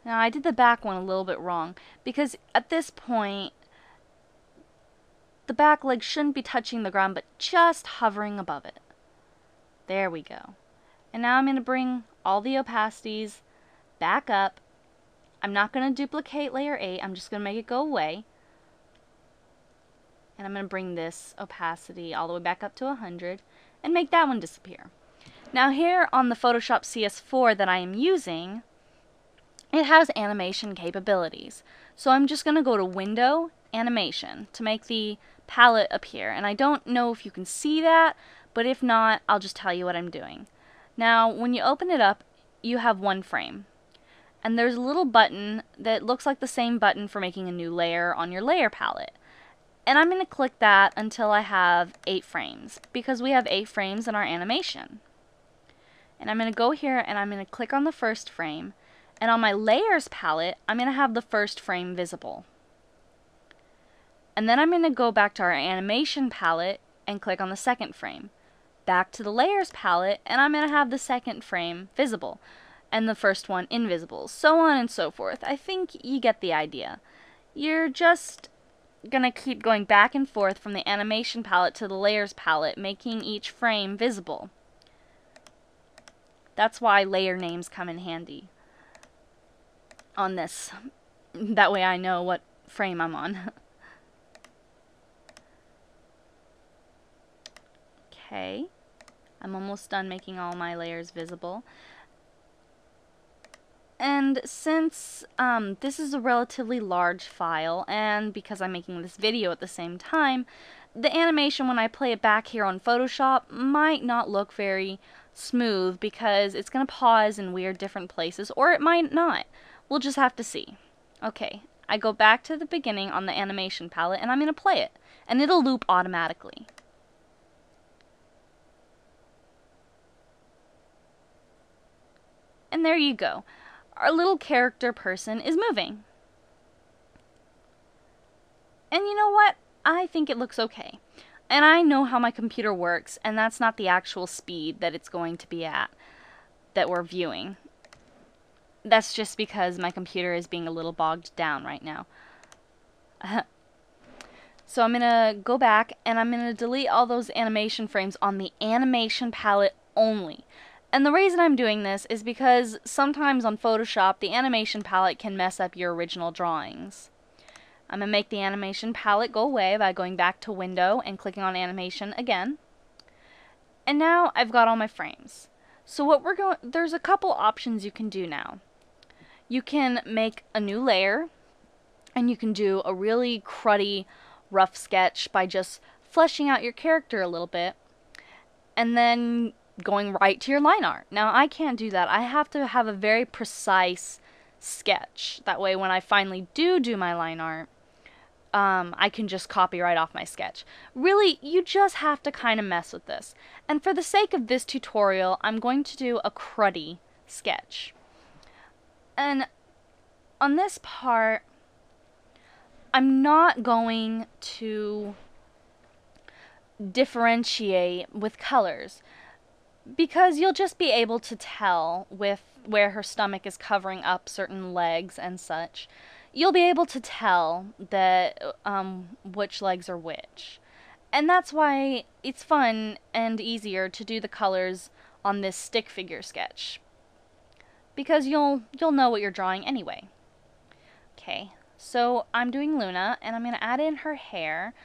Now I did the back one a little bit wrong because at this point the back leg shouldn't be touching the ground but just hovering above it. There we go. And now I'm going to bring all the opacities back up. I'm not going to duplicate layer 8, I'm just going to make it go away. And I'm going to bring this opacity all the way back up to 100 and make that one disappear. Now here on the Photoshop CS4 that I am using, it has animation capabilities. So I'm just going to go to Window, Animation to make the palette appear. And I don't know if you can see that, but if not, I'll just tell you what I'm doing. Now when you open it up, you have one frame. And there's a little button that looks like the same button for making a new layer on your layer palette. And I'm going to click that until I have 8 frames, because we have 8 frames in our animation. And I'm going to go here and I'm going to click on the first frame. And on my layers palette, I'm going to have the first frame visible. And then I'm going to go back to our animation palette and click on the second frame. Back to the layers palette, and I'm going to have the second frame visible and the first one invisible, so on and so forth. I think you get the idea. You're just going to keep going back and forth from the animation palette to the layers palette, making each frame visible. That's why layer names come in handy on this. That way I know what frame I'm on. Okay, I'm almost done making all my layers visible. And since this is a relatively large file, and because I'm making this video at the same time, the animation when I play it back here on Photoshop might not look very smooth because it's going to pause in weird different places, or it might not. We'll just have to see. Okay, I go back to the beginning on the animation palette and I'm going to play it, and it'll loop automatically. And there you go. Our little character person is moving. And you know what? I think it looks okay. And I know how my computer works, and that's not the actual speed that it's going to be at that we're viewing. That's just because my computer is being a little bogged down right now. So I'm going to go back, and I'm going to delete all those animation frames on the animation palette only. And the reason I'm doing this is because sometimes on Photoshop, the animation palette can mess up your original drawings. I'm going to make the animation palette go away by going back to Window and clicking on Animation again. And now I've got all my frames. So there's a couple options you can do now. You can make a new layer, and you can do a really cruddy, rough sketch by just fleshing out your character a little bit, and then going right to your line art. Now I can't do that. I have to have a very precise sketch. That way when I finally do my line art, I can just copy right off my sketch. Really, you just have to kind of mess with this. And for the sake of this tutorial, I'm going to do a cruddy sketch. And on this part, I'm not going to differentiate with colors, because you'll just be able to tell with where her stomach is covering up certain legs and such. You'll be able to tell that which legs are which. And that's why it's fun and easier to do the colors on this stick figure sketch, because you'll know what you're drawing anyway. Okay, so I'm doing Luna, and I'm going to add in her hair.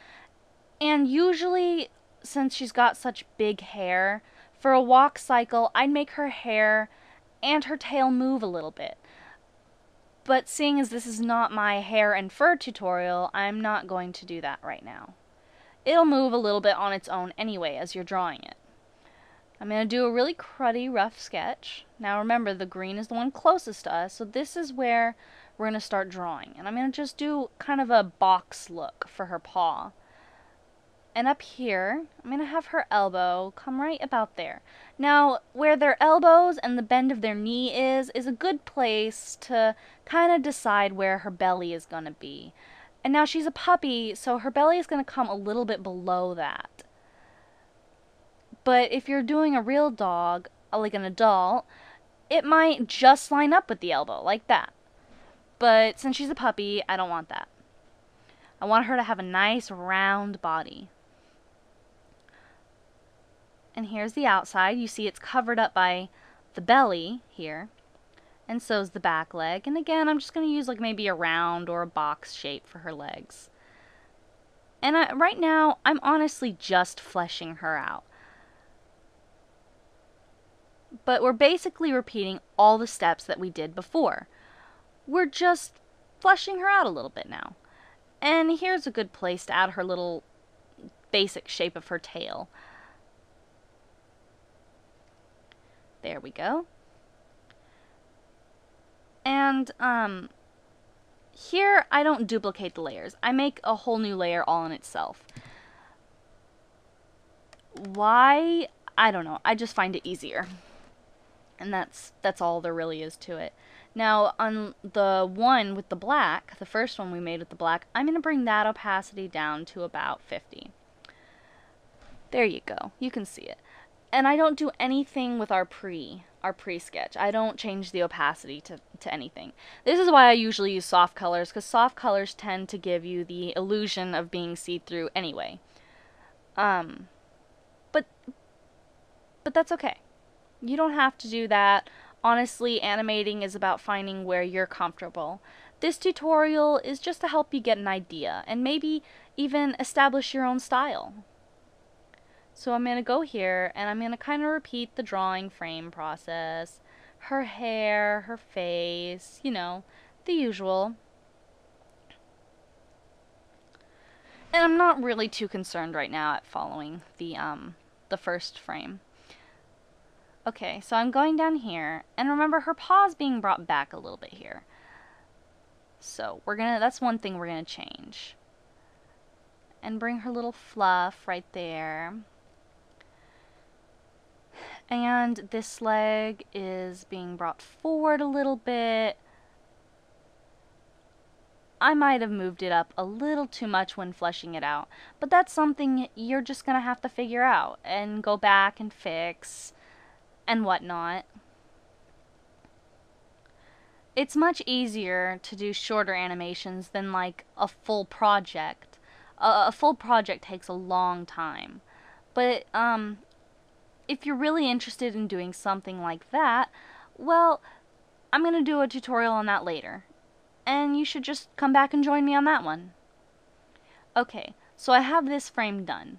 And usually, since she's got such big hair, for a walk cycle, I'd make her hair and her tail move a little bit. But seeing as this is not my hair and fur tutorial, I'm not going to do that right now. It'll move a little bit on its own anyway as you're drawing it. I'm going to do a really cruddy, rough sketch. Now remember, the green is the one closest to us, so this is where we're going to start drawing. And I'm going to just do kind of a box look for her paw. And up here, I'm going to have her elbow come right about there. Now, where their elbows and the bend of their knee is a good place to kind of decide where her belly is going to be. And now she's a puppy, so her belly is going to come a little bit below that. But if you're doing a real dog, like an adult, it might just line up with the elbow, like that. But since she's a puppy, I don't want that. I want her to have a nice round body. And here's the outside. You see it's covered up by the belly here. And so's the back leg. And again, I'm just going to use like maybe a round or a box shape for her legs. And right now, I'm honestly just fleshing her out. But we're basically repeating all the steps that we did before. We're just fleshing her out a little bit now. And here's a good place to add her little basic shape of her tail. There we go. And here I don't duplicate the layers. I make a whole new layer all in itself. Why? I don't know. I just find it easier. And that's all there really is to it. Now, on the one with the black, the first one we made with the black, I'm going to bring that opacity down to about 50. There you go. You can see it. And I don't do anything with our pre-sketch. I don't change the opacity to anything. This is why I usually use soft colors, because soft colors tend to give you the illusion of being see-through anyway. But that's okay. You don't have to do that. Honestly, animating is about finding where you're comfortable. This tutorial is just to help you get an idea, and maybe even establish your own style. So I'm going to go here, and I'm going to kind of repeat the drawing frame process. Her hair, her face, you know, the usual. And I'm not really too concerned right now at following the first frame. Okay, so I'm going down here, and remember her paw's being brought back a little bit here. So that's one thing we're gonna change. And bring her little fluff right there. And this leg is being brought forward a little bit. I might have moved it up a little too much when fleshing it out, but that's something you're just gonna have to figure out and go back and fix and whatnot. It's much easier to do shorter animations than like a full project. A full project takes a long time. But if you're really interested in doing something like that, well, I'm going to do a tutorial on that later. And you should just come back and join me on that one. Okay, so I have this frame done.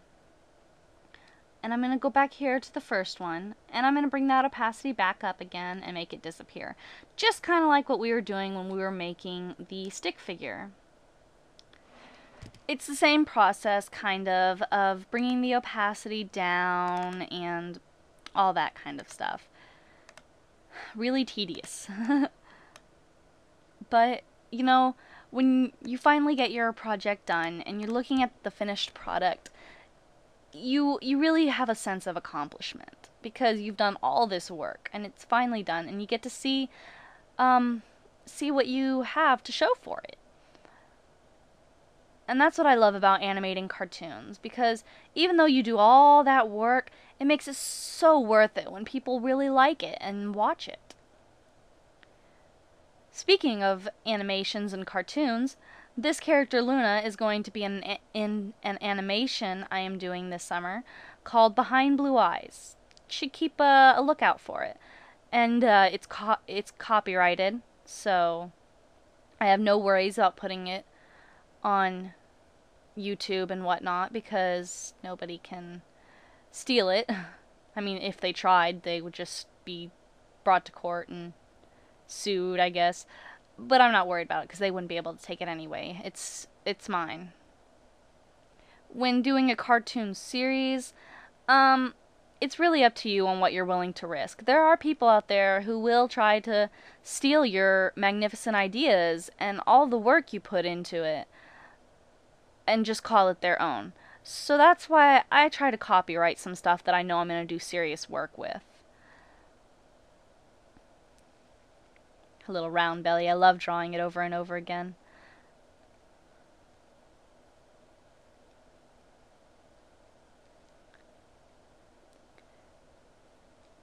And I'm going to go back here to the first one, and I'm going to bring that opacity back up again and make it disappear. Just kind of like what we were doing when we were making the stick figure. It's the same process, kind of bringing the opacity down and all that kind of stuff. Really tedious. But, you know, when you finally get your project done and you're looking at the finished product, you really have a sense of accomplishment because you've done all this work and it's finally done, and you get to see what you have to show for it. And that's what I love about animating cartoons, because even though you do all that work, it makes it so worth it when people really like it and watch it. Speaking of animations and cartoons, this character Luna is going to be in an animation I am doing this summer called Behind Blue Eyes. Should keep a lookout for it. And it's copyrighted, so I have no worries about putting it on YouTube and whatnot, because nobody can steal it. I mean, if they tried, they would just be brought to court and sued, I guess. But I'm not worried about it because they wouldn't be able to take it anyway. It's mine. When doing a cartoon series, it's really up to you on what you're willing to risk. There are people out there who will try to steal your magnificent ideas and all the work you put into it and just call it their own. So that's why I try to copyright some stuff that I know I'm going to do serious work with. A little round belly. I love drawing it over and over again.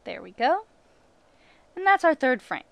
There we go. And that's our third frame.